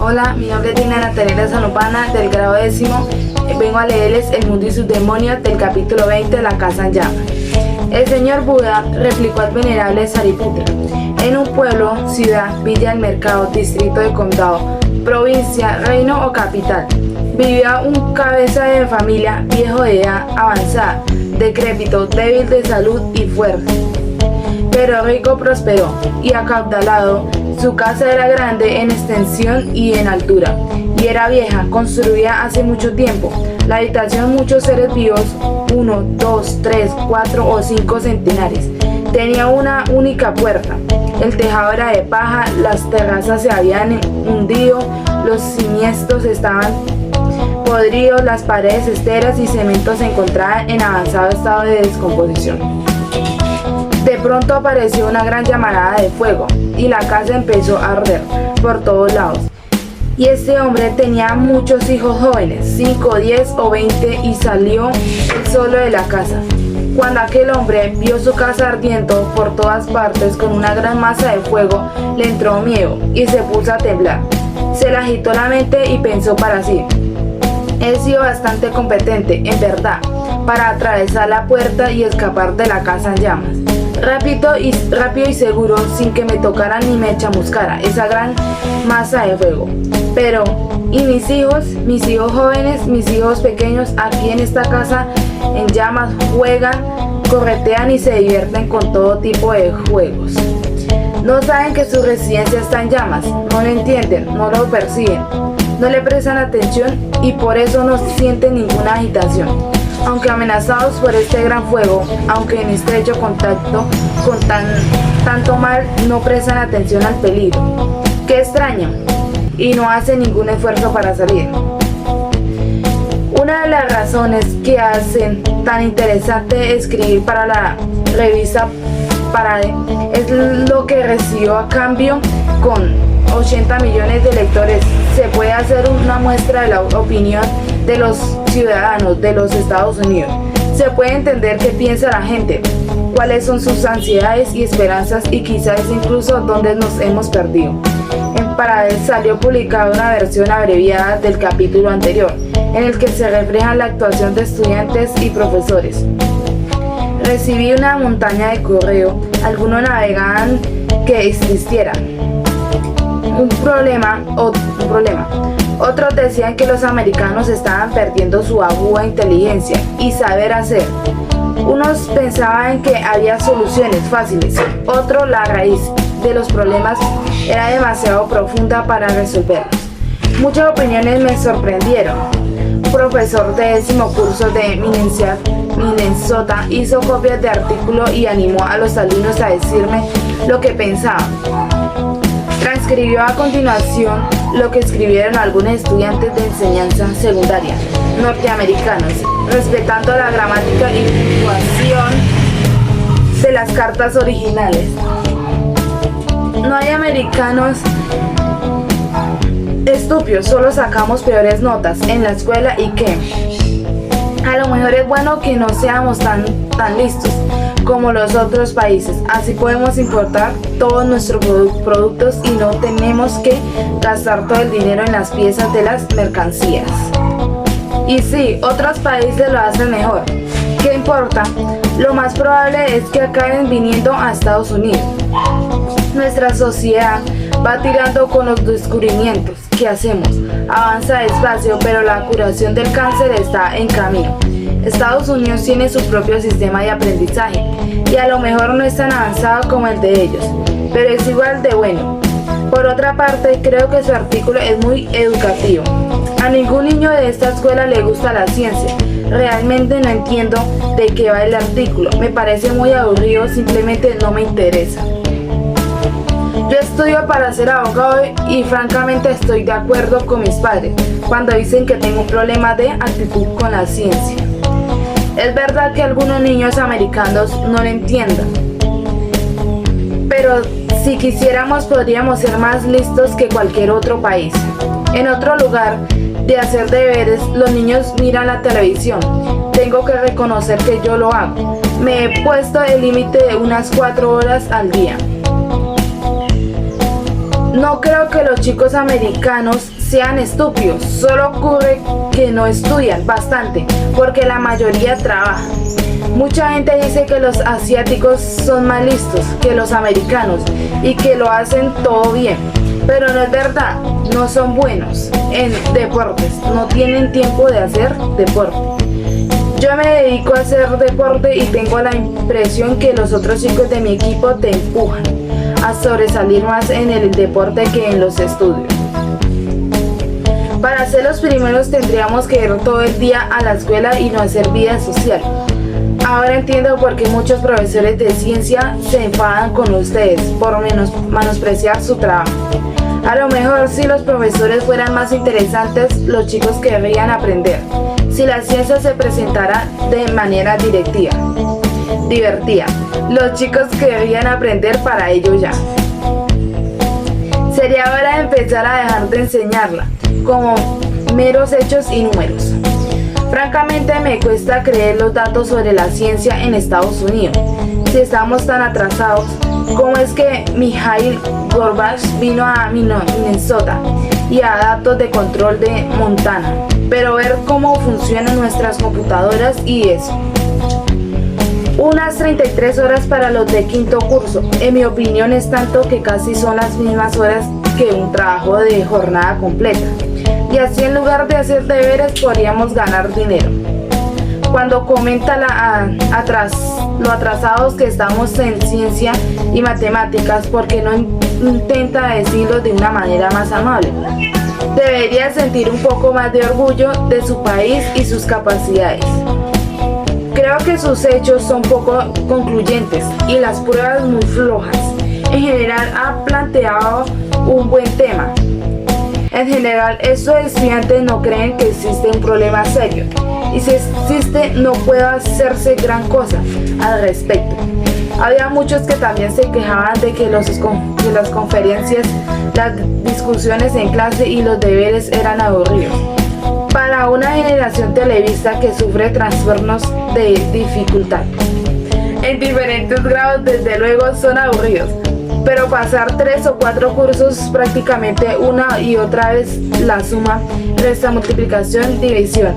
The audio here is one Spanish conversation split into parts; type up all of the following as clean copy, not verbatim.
Hola, mi nombre es Dina Natalia Zanopana, del grado 10º. Vengo a leerles El mundo y sus demonios del capítulo 20 de La casa en llamas. El señor Buda replicó al venerable Sariputra: en un pueblo, ciudad, villa, mercado, distrito de condado, provincia, reino o capital, vivía un cabeza de familia, viejo de edad avanzada, decrépito, débil de salud y fuerza, pero rico, próspero y acaudalado. Su casa era grande en extensión y en altura, y era vieja, construida hace mucho tiempo. La habitación, muchos seres vivos, 1, 2, 3, 4 o 5 centenares, tenía una única puerta. El tejado era de paja, las terrazas se habían hundido, los cimientos estaban podridos, las paredes, esteras y cemento se encontraban en avanzado estado de descomposición. De pronto apareció una gran llamarada de fuego y la casa empezó a arder por todos lados. Y este hombre tenía muchos hijos jóvenes, 5, 10 o 20, y salió él solo de la casa. Cuando aquel hombre vio su casa ardiendo por todas partes con una gran masa de fuego, le entró miedo y se puso a temblar. Se le agitó la mente y pensó para sí: he sido bastante competente, en verdad, para atravesar la puerta y escapar de la casa en llamas. Rápido y seguro, sin que me tocara ni me chamuscara esa gran masa de fuego. Pero, ¿y mis hijos jóvenes, mis hijos pequeños, aquí en esta casa en llamas juegan, corretean y se divierten con todo tipo de juegos? No saben que su residencia está en llamas, no lo entienden, no lo perciben, no le prestan atención y por eso no sienten ninguna agitación. Aunque amenazados por este gran fuego, aunque en estrecho contacto con tanto mal, no prestan atención al peligro. ¡Qué extraño! Y no hacen ningún esfuerzo para salir. Una de las razones que hacen tan interesante escribir para la revista Parade es lo que recibió a cambio. Con 80 millones de lectores se puede hacer una muestra de la opinión de los ciudadanos de los Estados Unidos. Se puede entender qué piensa la gente, cuáles son sus ansiedades y esperanzas y quizás incluso dónde nos hemos perdido. En Parade salió publicada una versión abreviada del capítulo anterior, en el que se refleja la actuación de estudiantes y profesores. Recibí una montaña de correo, algunos navegaban que existiera un problema. Otros decían que los americanos estaban perdiendo su aguda inteligencia y saber hacer. Unos pensaban que había soluciones fáciles, otros la raíz de los problemas era demasiado profunda para resolverlos. Muchas opiniones me sorprendieron. Un profesor de 10º curso de Minnesota hizo copias de artículos y animó a los alumnos a decirme lo que pensaban. Transcribió a continuación lo que escribieron algunos estudiantes de enseñanza secundaria norteamericanos, respetando la gramática y puntuación de las cartas originales. No hay americanos estúpidos, solo sacamos peores notas en la escuela y que a lo mejor es bueno que no seamos tan listos como los otros países, así podemos importar todos nuestros productos y no tenemos que gastar todo el dinero en las piezas de las mercancías. Y sí, otros países lo hacen mejor. ¿Qué importa? Lo más probable es que acaben viniendo a Estados Unidos. Nuestra sociedad va tirando con los descubrimientos que hacemos. Avanza despacio, pero la curación del cáncer está en camino. Estados Unidos tiene su propio sistema de aprendizaje y a lo mejor no es tan avanzado como el de ellos, pero es igual de bueno. Por otra parte, creo que su artículo es muy educativo. A ningún niño de esta escuela le gusta la ciencia. Realmente no entiendo de qué va el artículo. Me parece muy aburrido, simplemente no me interesa. Yo estudio para ser abogado y francamente estoy de acuerdo con mis padres cuando dicen que tengo un problema de actitud con la ciencia. Es verdad que algunos niños americanos no lo entiendan, pero si quisiéramos podríamos ser más listos que cualquier otro país. En otro lugar de hacer deberes, los niños miran la televisión. Tengo que reconocer que yo lo hago. Me he puesto el límite de unas 4 horas al día. No creo que los chicos americanos sean estúpidos, solo ocurre que no estudian bastante, porque la mayoría trabaja. Mucha gente dice que los asiáticos son más listos que los americanos y que lo hacen todo bien, pero no es verdad, no son buenos en deportes, no tienen tiempo de hacer deporte. Yo me dedico a hacer deporte y tengo la impresión que los otros chicos de mi equipo te empujan a sobresalir más en el deporte que en los estudios. Para ser los primeros tendríamos que ir todo el día a la escuela y no hacer vida social. Ahora entiendo por qué muchos profesores de ciencia se enfadan con ustedes por menospreciar su trabajo. A lo mejor si los profesores fueran más interesantes, los chicos querrían aprender. Si la ciencia se presentara de manera divertida, los chicos querrían aprender para ello ya. Sería hora de empezar a dejar de enseñarla como meros hechos y números. Francamente me cuesta creer los datos sobre la ciencia en Estados Unidos. Si estamos tan atrasados, ¿cómo es que Mikhail Gorbachev vino a Minnesota y a datos de control de Montana? Pero ver cómo funcionan nuestras computadoras y eso. Unas 33 horas para los de quinto curso, en mi opinión es tanto que casi son las mismas horas que un trabajo de jornada completa. Y así en lugar de hacer deberes podríamos ganar dinero. Cuando comenta lo atrasados que estamos en ciencia y matemáticas, porque no intenta decirlo de una manera más amable. Debería sentir un poco más de orgullo de su país y sus capacidades. Creo que sus hechos son poco concluyentes y las pruebas muy flojas. En general ha planteado un buen tema. En general, estos estudiantes no creen que existe un problema serio, y si existe no puede hacerse gran cosa al respecto. Había muchos que también se quejaban de que las conferencias, las discusiones en clase y los deberes eran aburridos. Para una generación televisa que sufre trastornos de dificultad en diferentes grados, desde luego son aburridos. Pero pasar 3 o 4 cursos prácticamente una y otra vez la suma, resta, multiplicación, división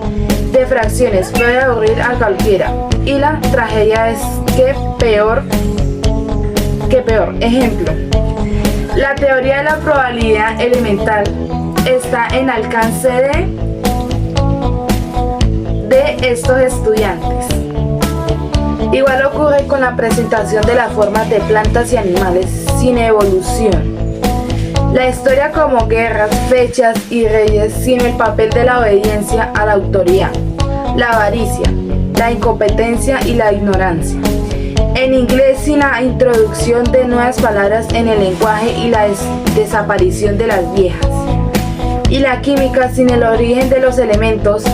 de fracciones puede aburrir a cualquiera. Y la tragedia es que peor. Ejemplo, la teoría de la probabilidad elemental está en alcance de estos estudiantes. Igual ocurre con la presentación de las formas de plantas y animales sin evolución. La historia como guerras, fechas y reyes sin el papel de la obediencia a la autoridad, la avaricia, la incompetencia y la ignorancia. En inglés sin la introducción de nuevas palabras en el lenguaje y la desaparición de las viejas. Y la química sin el origen de los elementos.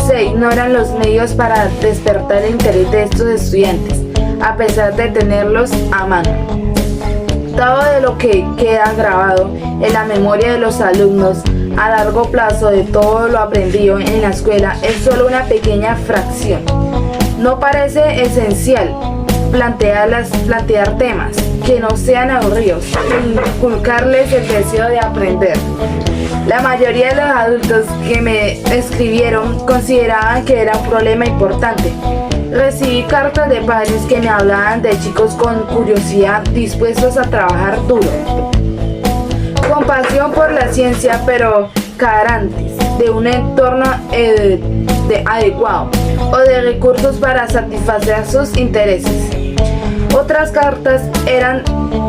Se ignoran los medios para despertar el interés de estos estudiantes, a pesar de tenerlos a mano. Todo de lo que queda grabado en la memoria de los alumnos a largo plazo de todo lo aprendido en la escuela es solo una pequeña fracción. No parece esencial plantear temas que no sean aburridos, inculcarles el deseo de aprender. La mayoría de los adultos que me escribieron consideraban que era un problema importante. Recibí cartas de padres que me hablaban de chicos con curiosidad dispuestos a trabajar duro, con pasión por la ciencia, pero carantes de un entorno adecuado o de recursos para satisfacer sus intereses. Otras cartas eran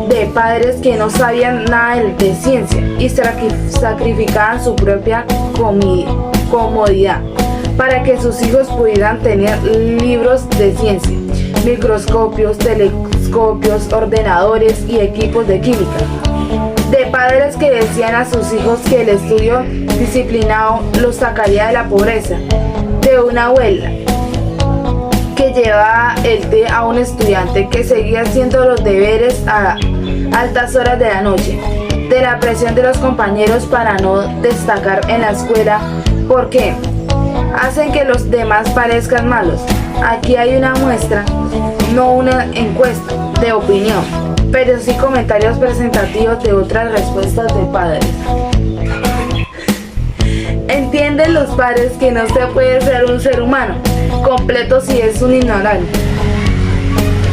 de padres que no sabían nada de ciencia y sacrificaban su propia comodidad para que sus hijos pudieran tener libros de ciencia, microscopios, telescopios, ordenadores y equipos de química. De padres que decían a sus hijos que el estudio disciplinado los sacaría de la pobreza. De una abuela que llevaba el té a un estudiante que seguía haciendo los deberes a altas horas de la noche. De la presión de los compañeros para no destacar en la escuela porque hacen que los demás parezcan malos. Aquí hay una muestra, no una encuesta de opinión, pero sí comentarios presentativos de otras respuestas de padres. Entienden los padres que no se puede ser un ser humano completo si es un ignorante.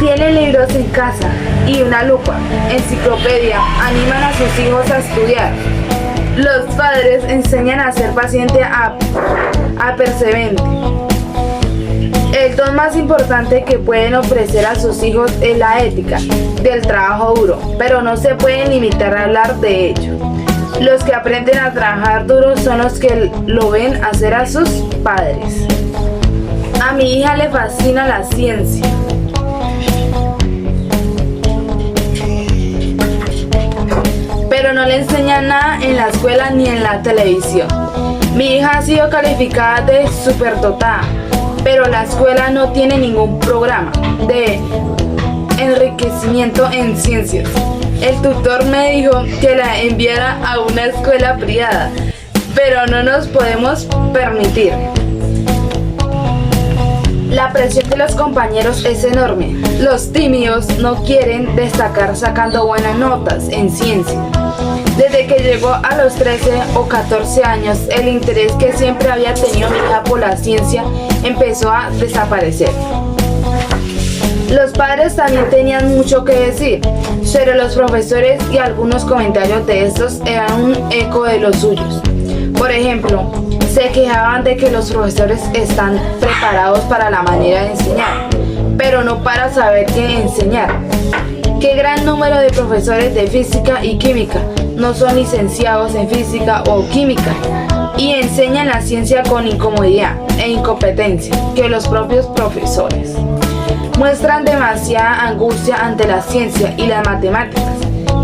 Tienen libros en casa y una lupa, enciclopedia, animan a sus hijos a estudiar. Los padres enseñan a ser paciente, a perseverante. El don más importante que pueden ofrecer a sus hijos es la ética del trabajo duro, pero no se pueden limitar a hablar de ello. Los que aprenden a trabajar duro son los que lo ven hacer a sus padres. A mi hija le fascina la ciencia. Pero no le enseñan nada en la escuela ni en la televisión. Mi hija ha sido calificada de superdotada, pero la escuela no tiene ningún programa de enriquecimiento en ciencias. El tutor me dijo que la enviara a una escuela privada, pero no nos podemos permitir. La presión de los compañeros es enorme. Los tímidos no quieren destacar sacando buenas notas en ciencia. Desde que llegó a los 13 o 14 años, el interés que siempre había tenido mi hija por la ciencia empezó a desaparecer. Los padres también tenían mucho que decir, pero los profesores y algunos comentarios de estos eran un eco de los suyos. Por ejemplo, se quejaban de que los profesores están preparados para la manera de enseñar, pero no para saber qué enseñar. Qué gran número de profesores de física y química no son licenciados en física o química y enseñan la ciencia con incomodidad e incompetencia que los propios profesores. Muestran demasiada angustia ante la ciencia y las matemáticas,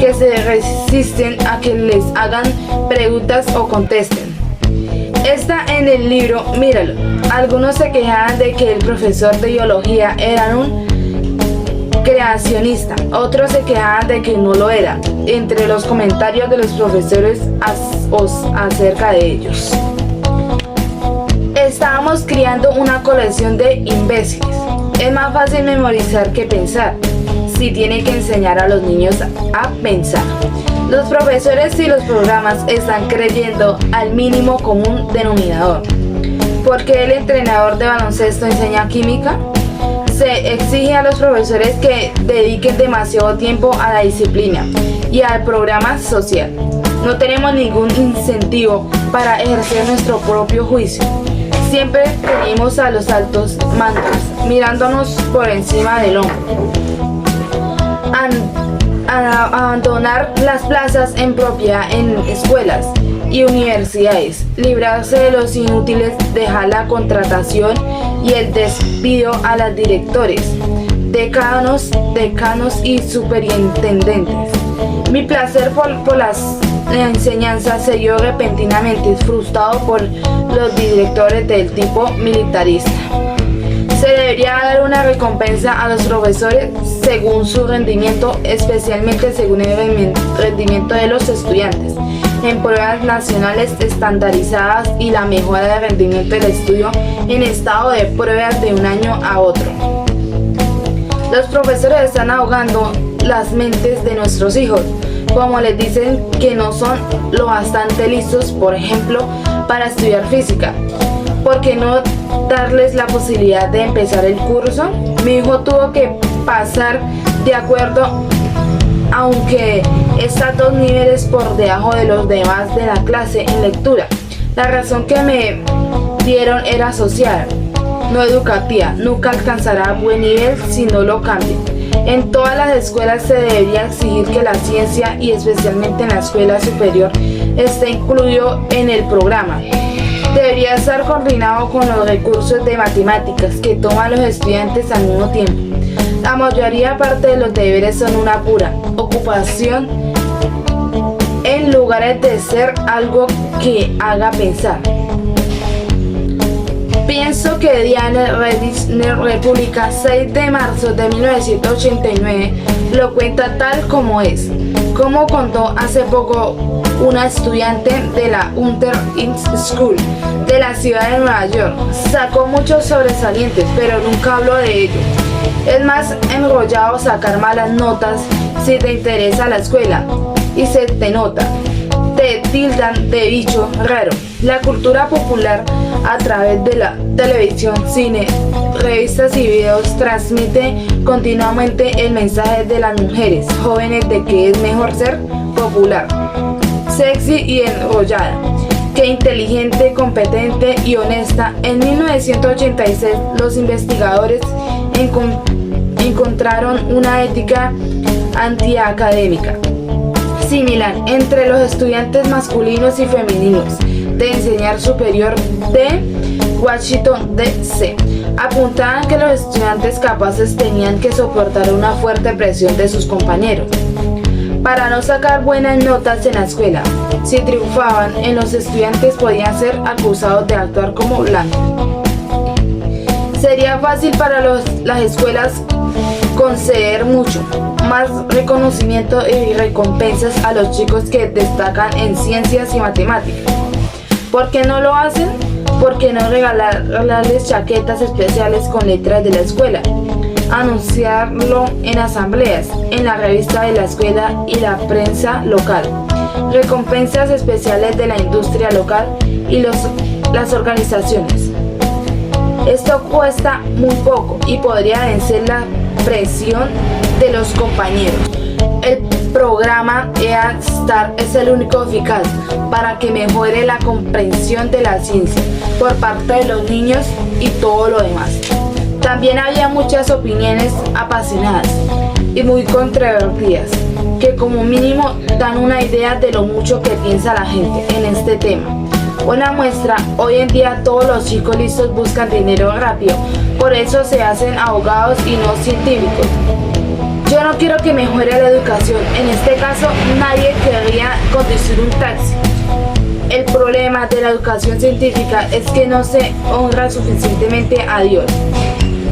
que se resisten a que les hagan preguntas o contesten. Está en el libro, míralo. Algunos se quejaban de que el profesor de biología era un creacionista, otros se quejaban de que no lo era, entre los comentarios de los profesores acerca de ellos. Estábamos criando una colección de imbéciles. Es más fácil memorizar que pensar, si tiene que enseñar a los niños a pensar. Los profesores y los programas están creyendo al mínimo común denominador. ¿Por qué el entrenador de baloncesto enseña química? Se exige a los profesores que dediquen demasiado tiempo a la disciplina y al programa social. No tenemos ningún incentivo para ejercer nuestro propio juicio. Siempre pedimos a los altos mandos, mirándonos por encima del hombro. Abandonar las plazas en propiedad en escuelas y universidades, librarse de los inútiles, dejar la contratación y el despido a los directores, decanos y superintendentes. Mi placer por las enseñanzas se vio repentinamente frustrado por los directores del tipo militarista. Se debería dar una recompensa a los profesores según su rendimiento, especialmente según el rendimiento de los estudiantes, en pruebas nacionales estandarizadas y la mejora de rendimiento del estudio en estado de pruebas de un año a otro. Los profesores están ahogando las mentes de nuestros hijos, como les dicen que no son lo bastante listos, por ejemplo, para estudiar física. ¿Por qué no darles la posibilidad de empezar el curso? Mi hijo tuvo que pasar de acuerdo, aunque está 2 niveles por debajo de los demás de la clase en lectura. La razón que me dieron era social, no educativa. Nunca alcanzará buen nivel si no lo cambian. En todas las escuelas se debería exigir que la ciencia, y especialmente en la escuela superior, esté incluido en el programa. Debería estar coordinado con los recursos de matemáticas que toman los estudiantes al mismo tiempo. La mayoría parte de los deberes son una pura ocupación en lugar de ser algo que haga pensar. Pienso que Diane República 6 de marzo de 1989 lo cuenta tal como es, como contó hace poco una estudiante de la Hunter School de la ciudad de Nueva York. Sacó muchos sobresalientes, pero nunca habló de ello. Es más enrollado sacar malas notas Si te interesa la escuela y se te nota, te tildan de bicho raro. La cultura popular a través de la televisión, cine, revistas y videos transmite continuamente el mensaje de las mujeres jóvenes de que es mejor ser popular, sexy y enrollada que inteligente, competente y honesta. En 1986 los investigadores encontraron una ética antiacadémica similar entre los estudiantes masculinos y femeninos de enseñanza superior de Washington D.C. Apuntaban que los estudiantes capaces tenían que soportar una fuerte presión de sus compañeros para no sacar buenas notas en la escuela. Si triunfaban en los estudiantes podían ser acusados de actuar como blancos. Sería fácil para las escuelas conceder mucho más reconocimiento y recompensas a los chicos que destacan en ciencias y matemáticas. ¿Por qué no lo hacen? ¿Por qué no regalarles chaquetas especiales con letras de la escuela? Anunciarlo en asambleas, en la revista de la escuela y la prensa local. Recompensas especiales de la industria local y las organizaciones. Esto cuesta muy poco y podría vencer la presión de los compañeros. El programa EA-STAR es el único eficaz para que mejore la comprensión de la ciencia por parte de los niños y todo lo demás. También había muchas opiniones apasionadas y muy controvertidas que como mínimo dan una idea de lo mucho que piensa la gente en este tema. Una muestra, hoy en día todos los chicos listos buscan dinero rápido, por eso se hacen abogados y no científicos. Yo no quiero que mejore la educación, en este caso nadie querría conducir un taxi. El problema de la educación científica es que no se honra suficientemente a Dios.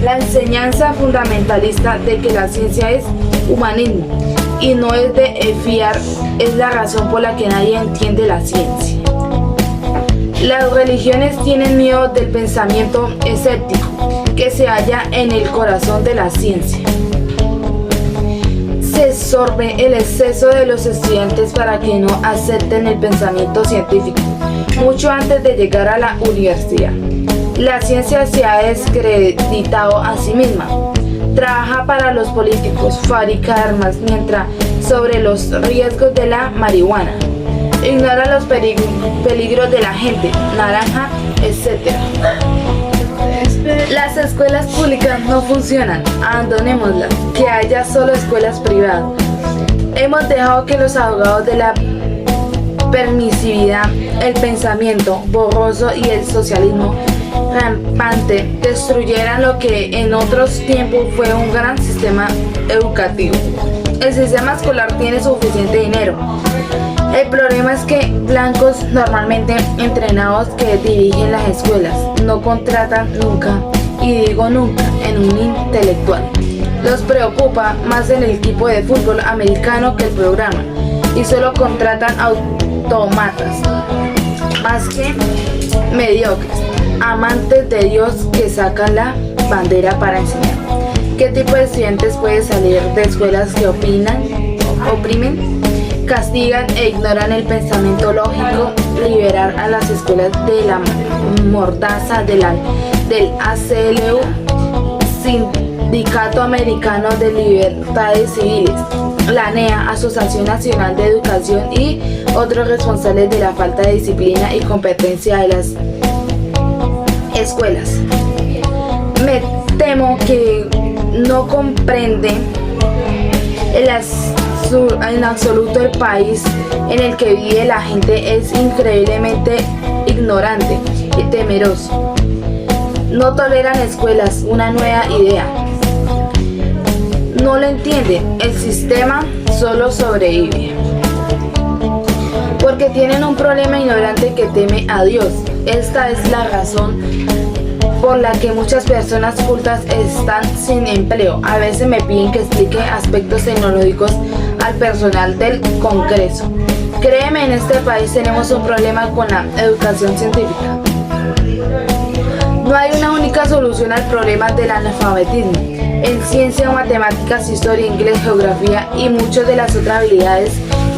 La enseñanza fundamentalista de que la ciencia es humanismo y no es de fiar es la razón por la que nadie entiende la ciencia. Las religiones tienen miedo del pensamiento escéptico que se halla en el corazón de la ciencia. Se sorbe el exceso de los estudiantes para que no acepten el pensamiento científico mucho antes de llegar a la universidad. La ciencia se ha descreditado a sí misma. Trabaja para los políticos, fabrica armas, mientras sobre los riesgos de la marihuana. Ignora los peligros de la gente, naranja, etc. Las escuelas públicas no funcionan, abandonémoslas, que haya solo escuelas privadas. Hemos dejado que los abogados de la permisividad, el pensamiento borroso y el socialismo rampante destruyeran lo que en otros tiempos fue un gran sistema educativo. El sistema escolar tiene suficiente dinero. El problema es que blancos normalmente entrenados que dirigen las escuelas no contratan nunca, y digo nunca, en un intelectual. Los preocupa más el equipo de fútbol americano que el programa y solo contratan autómatas más que mediocres, amantes de Dios que sacan la bandera para enseñar. ¿Qué tipo de estudiantes puede salir de escuelas que oprimen, castigan e ignoran el pensamiento lógico? Liberar a las escuelas de la mordaza del ACLU, Sindicato Americano de Libertades Civiles, la NEA, Asociación Nacional de Educación, y otros responsables de la falta de disciplina y competencia de las escuelas. Me temo que no comprende en absoluto el país en el que vive la gente. Es increíblemente ignorante y temeroso. No toleran escuelas, una nueva idea. No lo entienden, el sistema solo sobrevive. Porque tienen un problema ignorante que teme a Dios. Esta es la razón por la que muchas personas cultas están sin empleo. A veces me piden que explique aspectos tecnológicos al personal del Congreso. Créeme, en este país tenemos un problema con la educación científica. No hay una única solución al problema del analfabetismo. En ciencia, matemáticas, historia, inglés, geografía y muchas de las otras habilidades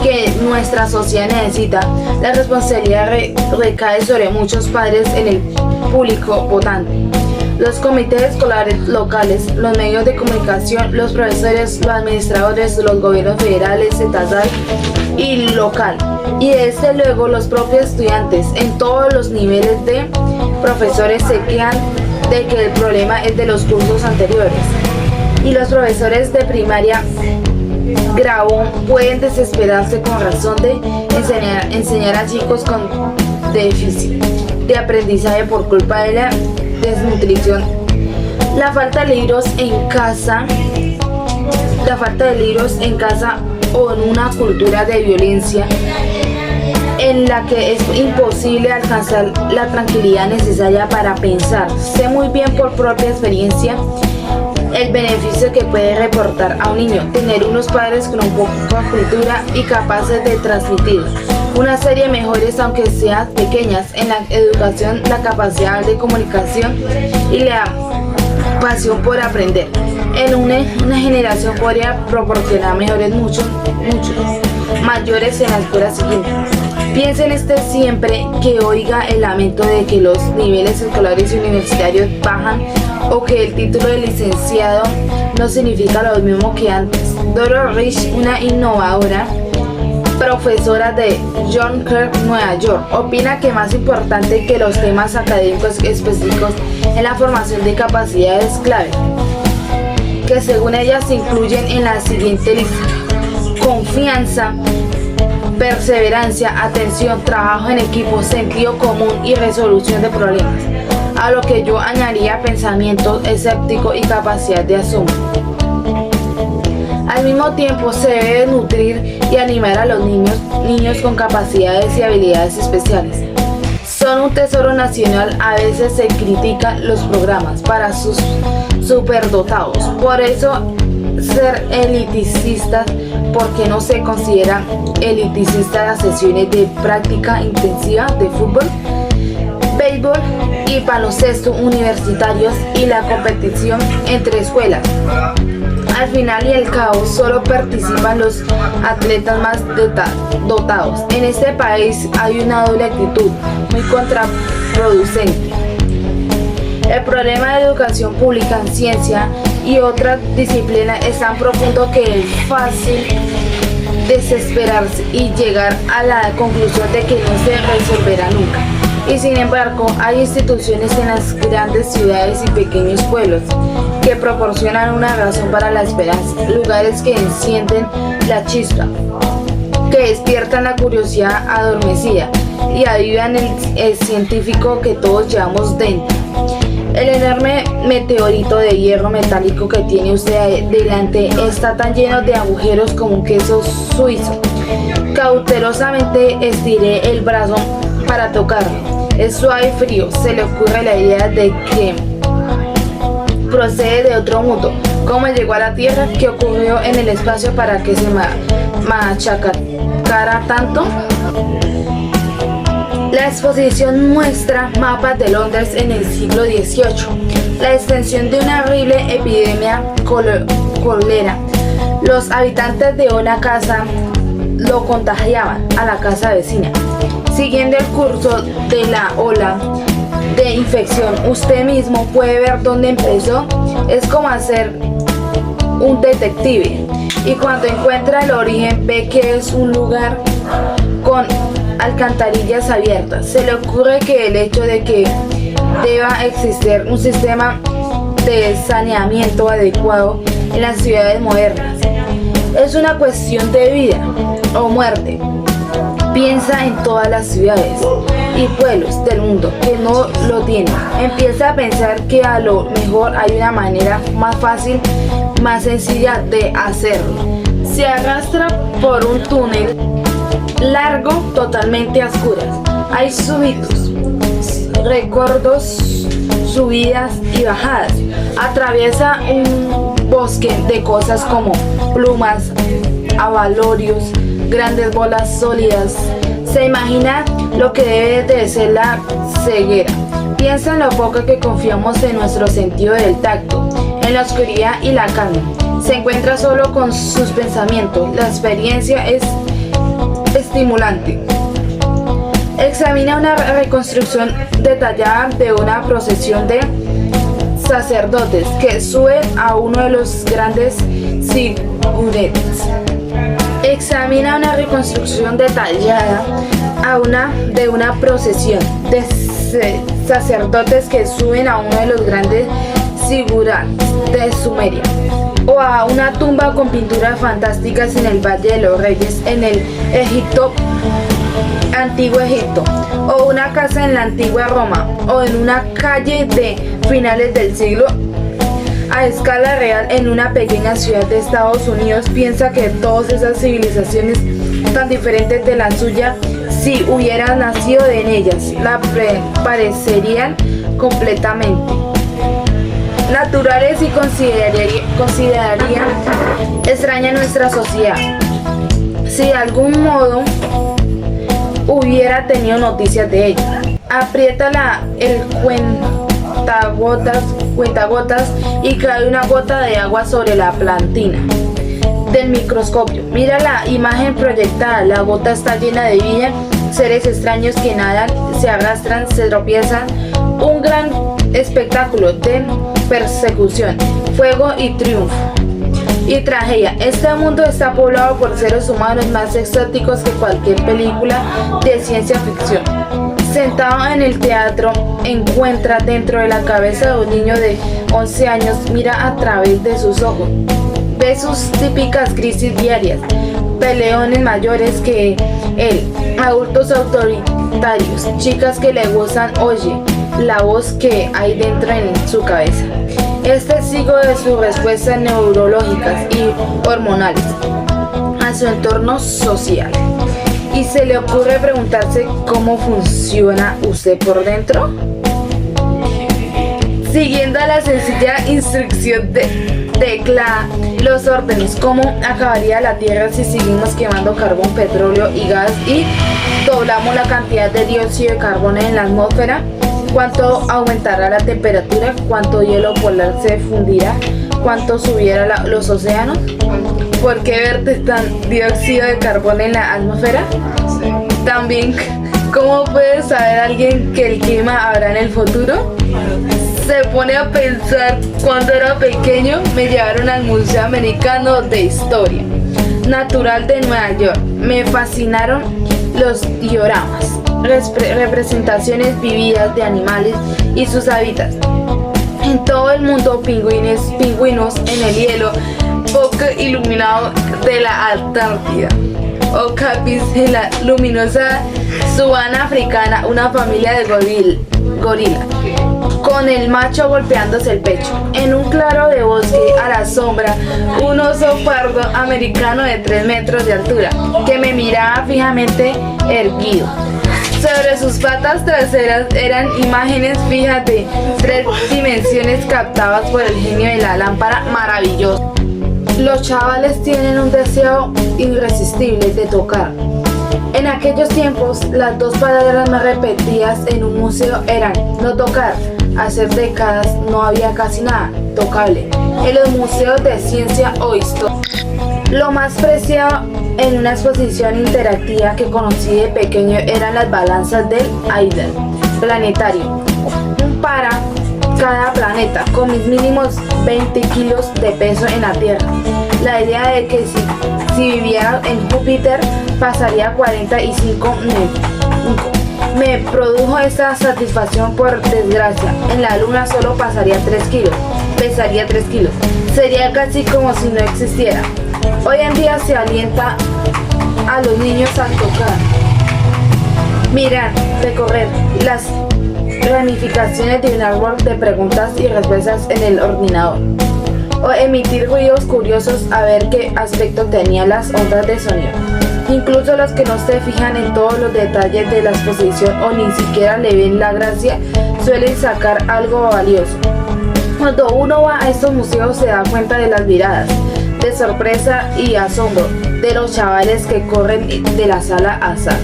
que nuestra sociedad necesita, la responsabilidad recae sobre muchos padres en el público votante, los comités escolares locales, los medios de comunicación, los profesores, los administradores, los gobiernos federales, estatal y local, y desde luego los propios estudiantes. En todos los niveles de profesores se quejan de que el problema es de los cursos anteriores, y los profesores de primaria grado pueden desesperarse con razón de enseñar a chicos con déficit de aprendizaje por culpa de la desnutrición, la falta de libros en casa o en una cultura de violencia en la que es imposible alcanzar la tranquilidad necesaria para pensar. Sé muy bien por propia experiencia el beneficio que puede reportar a un niño tener unos padres con un poco de cultura y capaces de transmitir una serie de mejores, aunque sean pequeñas, en la educación, la capacidad de comunicación y la pasión por aprender. En una generación podría proporcionar mejores muchos mayores en la escuela siguiente. Piensen siempre que oiga el lamento de que los niveles escolares y universitarios bajan o que el título de licenciado no significa lo mismo que antes. Doro Rich, una innovadora profesora de John Kirk, Nueva York, opina que más importante que los temas académicos específicos es la formación de capacidades clave, que según ella se incluyen en la siguiente lista: confianza, perseverancia, atención, trabajo en equipo, sentido común y resolución de problemas, a lo que yo añadiría pensamiento escéptico y capacidad de asombro. Al mismo tiempo se debe nutrir y animar a los niños con capacidades y habilidades especiales. Son un tesoro nacional. A veces se critican los programas para sus superdotados. Por eso ser eliticistas, porque no se considera eliticista las sesiones de práctica intensiva de fútbol, béisbol y baloncesto universitarios y la competición entre escuelas. Al final y al cabo solo participan los atletas más dotados. En este país hay una doble actitud muy contraproducente. El problema de educación pública en ciencia y otras disciplinas es tan profundo que es fácil desesperarse y llegar a la conclusión de que no se resolverá nunca. Y sin embargo, hay instituciones en las grandes ciudades y pequeños pueblos que proporcionan una razón para la esperanza, lugares que encienden la chispa, que despiertan la curiosidad adormecida y avivan el científico que todos llevamos dentro. El enorme meteorito de hierro metálico que tiene usted delante está tan lleno de agujeros como un queso suizo. Cautelosamente estiré el brazo para tocarlo. Es suave y frío. Se le ocurre la idea de que procede de otro mundo. ¿Cómo llegó a la Tierra? ¿Qué ocurrió en el espacio para que se machacara tanto? La exposición muestra mapas de Londres en el siglo XVIII, la extensión de una horrible epidemia cólera. Los habitantes de una casa lo contagiaban a la casa vecina. Siguiendo el curso de la ola de infección, usted mismo puede ver dónde empezó. Es como hacer un detective, y cuando encuentra el origen ve que es un lugar con alcantarillas abiertas. Se le ocurre que el hecho de que deba existir un sistema de saneamiento adecuado en las ciudades modernas es una cuestión de vida o muerte. Piensa en todas las ciudades y pueblos del mundo que no lo tienen. Empieza a pensar que a lo mejor hay una manera más fácil, más sencilla de hacerlo. Se arrastra por un túnel largo, totalmente a oscuras. Hay súbitos recordos, subidas y bajadas. Atraviesa un bosque de cosas como plumas, abalorios, grandes bolas sólidas. Se imagina lo que debe de ser la ceguera Piensa en lo poco que confiamos en nuestro sentido del tacto, en la oscuridad y la calma. Se encuentra solo con sus pensamientos. La experiencia es estimulante. Examina una reconstrucción detallada de una procesión de sacerdotes que suben a uno de los grandes figuretes. Examina una reconstrucción detallada de una procesión de sacerdotes que suben a uno de los grandes zigurates de Sumeria, o a una tumba con pinturas fantásticas en el Valle de los Reyes en el Antiguo Egipto, o una casa en la antigua Roma, o en una calle de finales del siglo a escala real en una pequeña ciudad de Estados Unidos. Piensa que todas esas civilizaciones tan diferentes de la suya, si hubieran nacido en ellas, la parecerían completamente naturales y considerarían extraña nuestra sociedad si de algún modo hubiera tenido noticias de ella. Aprieta el cuentagotas y cae una gota de agua sobre la plantina del microscopio. Mira la imagen proyectada. La gota está llena de vida, seres extraños que nadan, se arrastran, se tropiezan. Un gran espectáculo de persecución, fuego y triunfo y tragedia. Este mundo está poblado por seres humanos más exóticos que cualquier película de ciencia ficción. Sentado en el teatro, encuentra dentro de la cabeza de un niño de 11 años, mira a través de sus ojos, ve sus típicas crisis diarias, peleones mayores que él, adultos autoritarios, chicas que le gustan, oye la voz que hay dentro en su cabeza. Es testigo de sus respuestas neurológicas y hormonales a su entorno social. ¿Y se le ocurre preguntarse cómo funciona usted por dentro? Siguiendo la sencilla instrucción de tecla los órdenes, cómo acabaría la Tierra si seguimos quemando carbón, petróleo y gas y doblamos la cantidad de dióxido de carbono en la atmósfera, cuánto aumentará la temperatura, cuánto hielo polar se fundirá, cuánto subirá los océanos, por qué verte tan dióxido de carbono en la atmósfera. También, ¿cómo puede saber alguien que el clima habrá en el futuro? Se pone a pensar, cuando era pequeño me llevaron al Museo Americano de Historia Natural de Nueva York. Me fascinaron los dioramas, representaciones vividas de animales y sus hábitats. En todo el mundo, pingüinos en el hielo poco iluminado de la Antártida, okapis en la luminosa sabana africana, una familia de gorila con el macho golpeándose el pecho. En un claro de bosque a la sombra, un oso pardo americano de 3 metros de altura que me miraba fijamente erguido. Sobre sus patas traseras eran imágenes fijas de 3 dimensiones captadas por el genio de la lámpara maravillosa. Los chavales tienen un deseo irresistible de tocar. En aquellos tiempos, las 2 palabras más repetidas en un museo eran no tocar. Hace décadas no había casi nada tocable en los museos de ciencia o historia. Lo más preciado en una exposición interactiva que conocí de pequeño eran las balanzas del Aider planetario, para cada planeta, con mis mínimos 20 kilos de peso en la Tierra. La idea de que si viviera en Júpiter pasaría 45 me produjo esta satisfacción. Por desgracia, en la Luna solo pesaría 3 kilos. Sería casi como si no existiera. Hoy en día se alienta a los niños a tocar, mirar, recorrer las ramificaciones de un árbol de preguntas y respuestas en el ordenador, o emitir ruidos curiosos a ver qué aspecto tenían las ondas de sonido. Incluso los que no se fijan en todos los detalles de la exposición o ni siquiera le ven la gracia suelen sacar algo valioso. Cuando uno va a estos museos se da cuenta de las miradas de sorpresa y asombro de los chavales que corren de la sala a sala,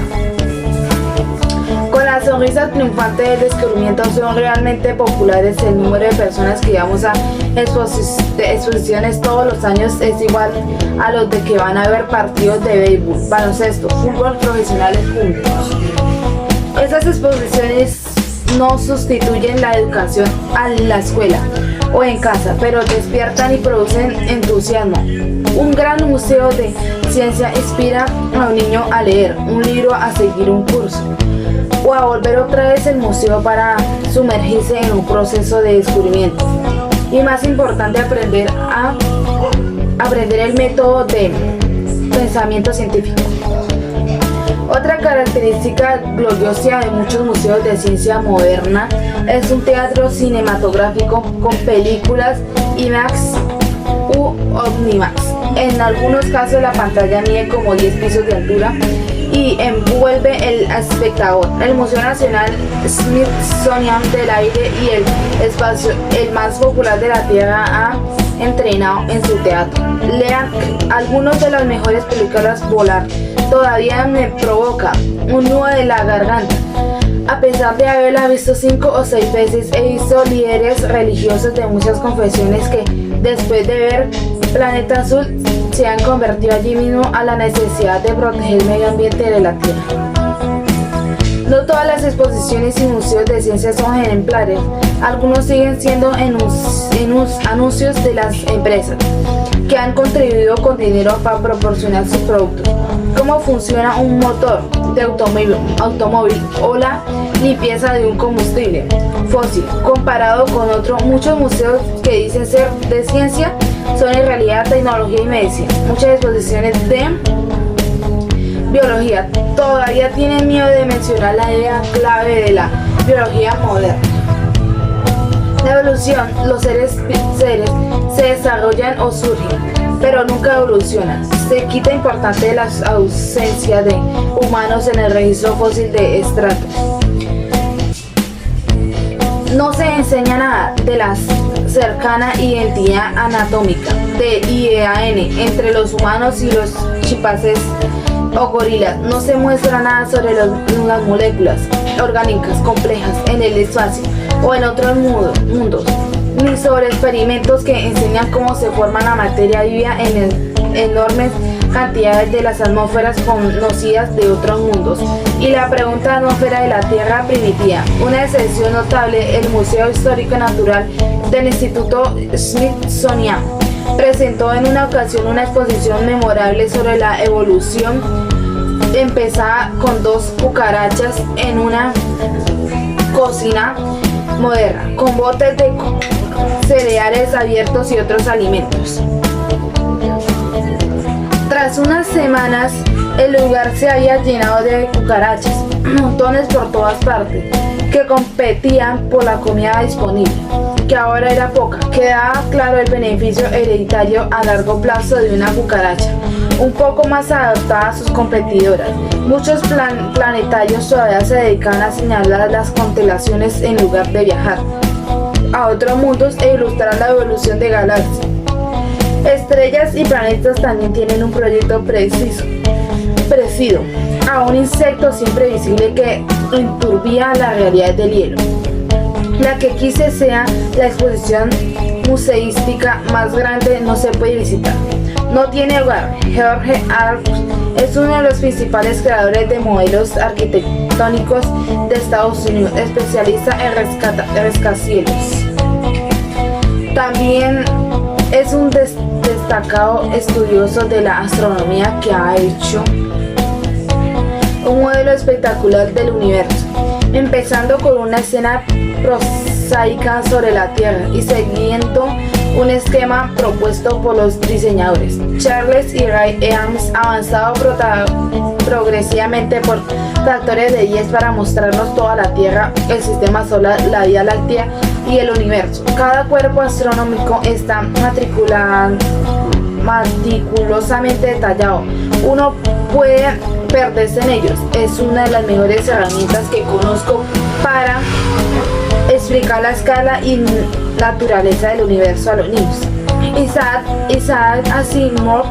con las Las sonrisas triunfantes del descubrimiento son realmente populares. El número de personas que vamos a exposiciones todos los años es igual a los de que van a ver partidos de béisbol, baloncesto, fútbol profesionales juntos. Esas exposiciones no sustituyen la educación en la escuela o en casa, pero despiertan y producen entusiasmo. Un gran museo de ciencia inspira a un niño a leer un libro, a seguir un curso o a volver otra vez al museo para sumergirse en un proceso de descubrimiento. Y más importante, aprender el método de pensamiento científico. Otra característica gloriosa de muchos museos de ciencia moderna es un teatro cinematográfico con películas IMAX u Omnimax. En algunos casos la pantalla mide como 10 pisos de altura y envuelve el espectador. El Museo Nacional Smithsonian del Aire y el Espacio, el más popular de la Tierra, ha entrenado en su teatro. Lean algunas de las mejores películas. Volar todavía me provoca un nudo de la garganta. A pesar de haberla visto 5 o 6 veces, he visto líderes religiosos de muchas confesiones que, después de ver Planeta Azul, se han convertido allí mismo a la necesidad de proteger el medio ambiente de la Tierra. No todas las exposiciones y museos de ciencia son ejemplares. Algunos siguen siendo anuncios de las empresas que han contribuido con dinero para proporcionar sus productos. Cómo funciona un motor de automóvil o la limpieza de un combustible fósil. Comparado con muchos museos que dicen ser de ciencia, son en realidad tecnología y medicina. Muchas exposiciones de biología todavía tienen miedo de mencionar la idea clave de la biología moderna. La evolución. Los seres se desarrollan o surgen, pero nunca evolucionan. Se quita importancia de la ausencia de humanos en el registro fósil de estratos. No se enseña nada de la cercana identidad anatómica de IAN entre los humanos y los chimpancés o gorilas. No se muestra nada sobre las moléculas orgánicas complejas en el espacio o en otros mundos, ni sobre experimentos que enseñan cómo se forma la materia viva en enormes cantidades de las atmósferas conocidas de otros mundos. Y la pregunta atmósfera de la Tierra primitiva. Una excepción notable, el Museo Histórico Natural del Instituto Smithsonian presentó en una ocasión una exposición memorable sobre la evolución, empezada con 2 cucarachas en una cocina moderna, con botes de cereales abiertos y otros alimentos. Tras unas semanas, el lugar se había llenado de cucarachas, montones por todas partes, que competían por la comida disponible, que ahora era poca. Quedaba claro el beneficio hereditario a largo plazo de una cucaracha, un poco más adaptada a sus competidoras. Muchos planetarios todavía se dedican a señalar las constelaciones en lugar de viajar a otros mundos e ilustrar la evolución de galaxias. Estrellas y planetas también tienen un proyecto parecido a un insecto siempre visible que enturbia la realidad del hielo. La que quise sea la exposición museística más grande no se puede visitar. No tiene hogar. George Arps es uno de los principales creadores de modelos arquitectónicos de Estados Unidos, especialista en rascacielos. También es un destacado estudioso de la astronomía que ha hecho un modelo espectacular del universo, empezando con una escena prosaica sobre la Tierra y siguiendo un esquema propuesto por los diseñadores Charles y Ray Eames, avanzado progresivamente por factores de 10 para mostrarnos toda la Tierra, el sistema solar, la Vía Láctea y el universo. Cada cuerpo astronómico está meticulosamente detallado. Uno puede perderse en ellos. Es una de las mejores herramientas que conozco para explicar la escala y naturaleza del universo a los niños. Isaac Asimov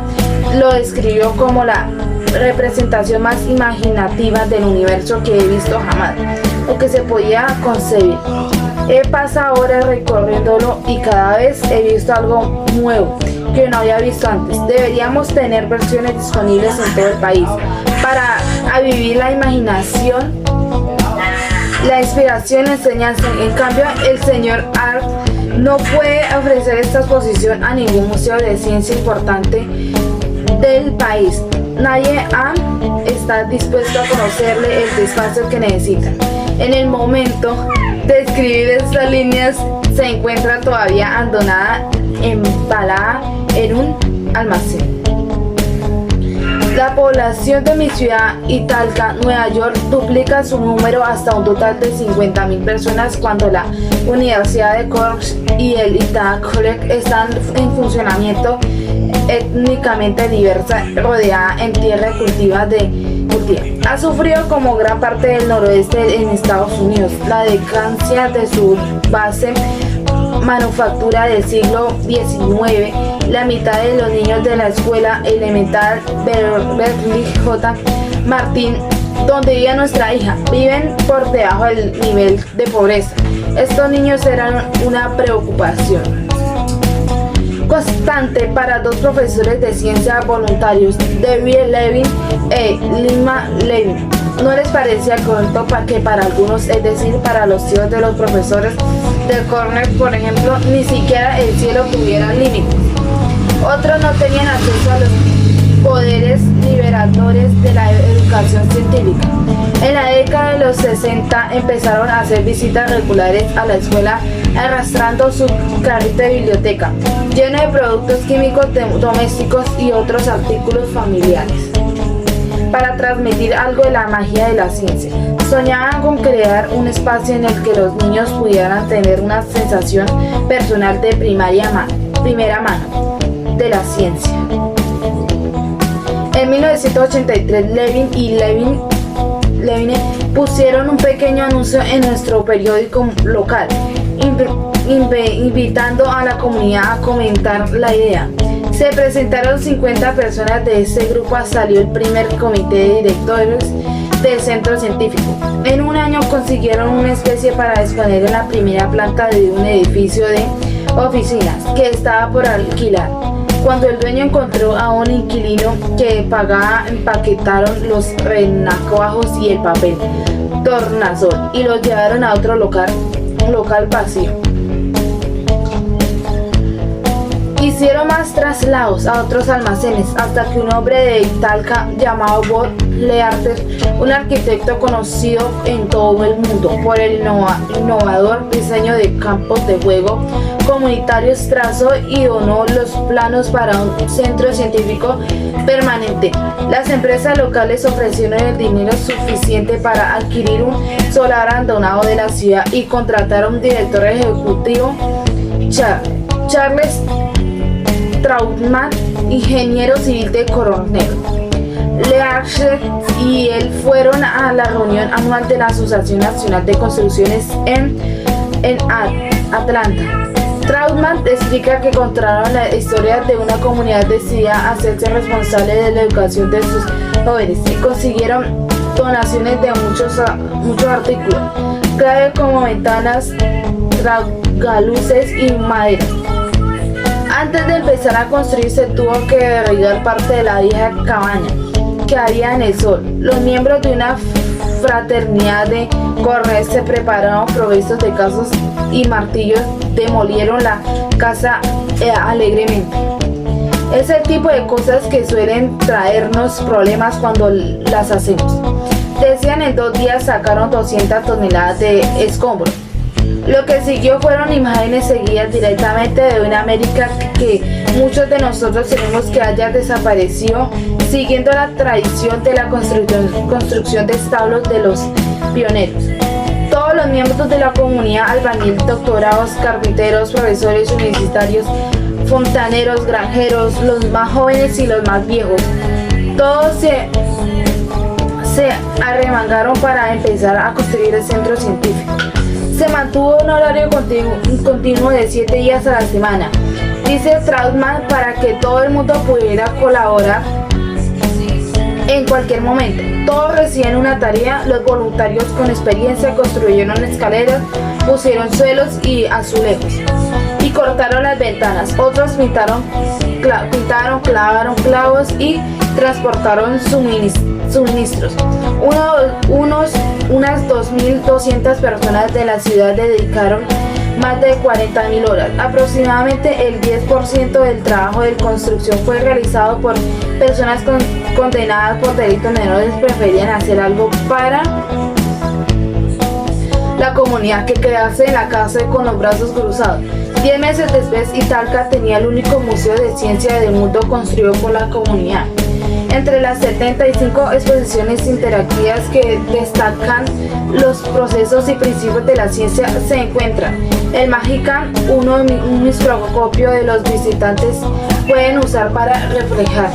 lo describió como la representación más imaginativa del universo que he visto jamás. que se podía concebir. He pasado horas recorriéndolo y cada vez he visto algo nuevo que no había visto antes. Deberíamos tener versiones disponibles en todo el país para vivir la imaginación, la inspiración, la enseñanza. En cambio, el señor Art no puede ofrecer esta exposición a ningún museo de ciencia importante del país. Nadie está dispuesto a conocerle el espacio que necesita. En el momento de escribir estas líneas se encuentra todavía abandonada, empalada en un almacén. La población de mi ciudad, Ithaca, Nueva York, duplica su número hasta un total de 50.000 personas cuando la Universidad de Cork y el Ithaca College están en funcionamiento, étnicamente diversa, rodeada en tierra cultiva. Ha sufrido, como gran parte del noroeste en Estados Unidos, la decadencia de su base manufactura del siglo XIX. La mitad de los niños de la escuela elemental Beverly J. Martin, donde vivía nuestra hija, viven por debajo del nivel de pobreza. Estos niños eran una preocupación constante para dos profesores de ciencia voluntarios, David Levin e Lima Levin. ¿No les parecía correcto que para algunos, es decir, para los hijos de los profesores del Cornell, por ejemplo, ni siquiera el cielo tuviera límites? Otros no tenían acceso a los poderes liberadores de la educación científica. En la década de los 60 empezaron a hacer visitas regulares a la escuela arrastrando su carrito de biblioteca lleno de productos químicos domésticos y otros artículos familiares para transmitir algo de la magia de la ciencia. Soñaban con crear un espacio en el que los niños pudieran tener una sensación personal de primera mano de la ciencia. En 1983, Levin y Levine pusieron un pequeño anuncio en nuestro periódico local, invitando a la comunidad a comentar la idea. Se presentaron 50 personas de ese grupo, salió el primer comité de directores del centro científico. En un año consiguieron una especie para disponer en la primera planta de un edificio de oficinas que estaba por alquilar. Cuando el dueño encontró a un inquilino que pagaba, empaquetaron los renacuajos y el papel tornasol y los llevaron a otro local vacío. Hicieron más traslados a otros almacenes hasta que un hombre de Ithaca llamado Bob Learter, un arquitecto conocido en todo el mundo por el innovador diseño de campos de juego comunitarios, trazó y donó los planos para un centro científico permanente. Las empresas locales ofrecieron el dinero suficiente para adquirir un solar abandonado de la ciudad y contratar a un director ejecutivo, Charles Trautmann, ingeniero civil de Cornell. Learcher y él fueron a la reunión anual de la Asociación Nacional de Construcciones en Atlanta. Trautmann explica que contaron la historia de una comunidad decidida a hacerse responsable de la educación de sus jóvenes y consiguieron donaciones de muchos artículos, clave como ventanas, tragaluces y madera. Antes de empezar a construir se tuvo que derribar parte de la vieja cabaña que había en el sol. Los miembros de una fraternidad de Cornell se prepararon provistos de cazos y martillos, demolieron la casa alegremente. Es el tipo de cosas que suelen traernos problemas cuando las hacemos. Decían, en 2 días sacaron 200 toneladas de escombros. Lo que siguió fueron imágenes seguidas directamente de una América que muchos de nosotros tenemos que haya desaparecido, siguiendo la tradición de la construcción de establos de los pioneros. Todos los miembros de la comunidad, albañil, doctorados, carpinteros, profesores universitarios, fontaneros, granjeros, los más jóvenes y los más viejos, todos se arremangaron para empezar a construir el centro científico. Se mantuvo un horario continuo de 7 días a la semana, dice Trautmann, para que todo el mundo pudiera colaborar en cualquier momento. Todos recibían una tarea. Los voluntarios con experiencia construyeron escaleras, pusieron suelos y azulejos y cortaron las ventanas. Otros pintaron, clavaron clavos y transportaron suministros. Unas 2.200 personas de la ciudad dedicaron más de 40.000 horas. Aproximadamente el 10% del trabajo de construcción fue realizado por personas condenadas por delitos menores. Preferían hacer algo para la comunidad que quedarse en la cárcel con los brazos cruzados. 10 meses después, Ítalca tenía el único museo de ciencia del mundo construido por la comunidad. Entre las 75 exposiciones interactivas que destacan los procesos y principios de la ciencia se encuentran el Magica, un microscopio de los visitantes pueden usar para reflejar.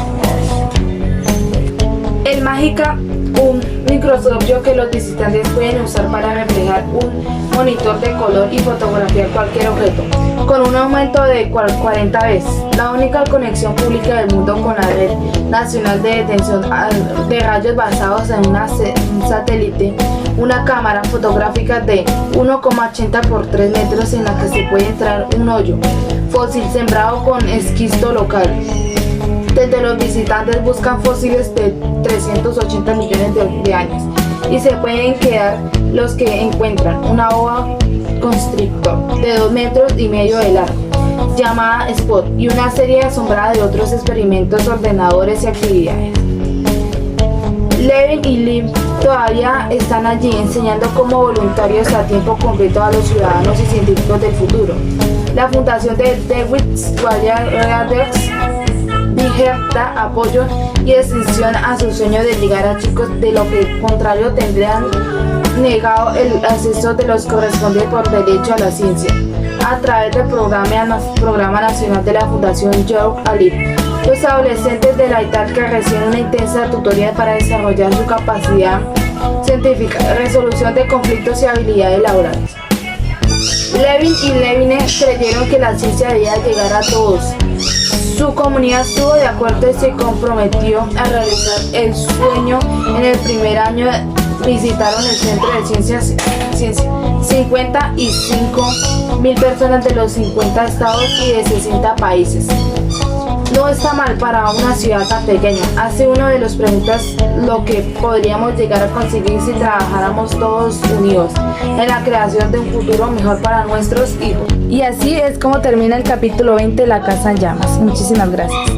El Magica, un microscopio que los visitantes pueden usar para reflejar un monitor de color y fotografiar cualquier objeto, con un aumento de 40 veces. La única conexión pública del mundo con la red nacional de detección de rayos basados en un satélite, una cámara fotográfica de 1,80 por 3 metros en la que se puede entrar un hoyo fósil sembrado con esquisto local. Desde los visitantes buscan fósiles de 380 millones de años y se pueden quedar los que encuentran una boa constrictor de 2,5 metros de largo llamada Spot y una serie asombrada de otros experimentos, ordenadores y actividades. Levin y Lim todavía están allí enseñando como voluntarios a tiempo completo a los ciudadanos y científicos del futuro. La fundación de DeWitt Readers da apoyo y extensión a su sueño de llegar a chicos, de lo que contrario tendrían negado el acceso de los corresponde por derecho a la ciencia a través del programa nacional de la Fundación York Alip. Los adolescentes de la Ítalca reciben una intensa tutoría para desarrollar su capacidad científica, resolución de conflictos y habilidades laborales. Levin y Levine creyeron que la ciencia debía llegar a todos. Su comunidad estuvo de acuerdo y se comprometió a realizar el sueño. En el primer año visitaron el Centro de Ciencia 55.000 personas de los 50 estados y de 60 países. No está mal para una ciudad tan pequeña. Hace uno de los preguntas lo que podríamos llegar a conseguir si trabajáramos todos unidos en la creación de un futuro mejor para nuestros hijos. Y así es como termina el capítulo 20 de La Casa en Llamas. Muchísimas gracias.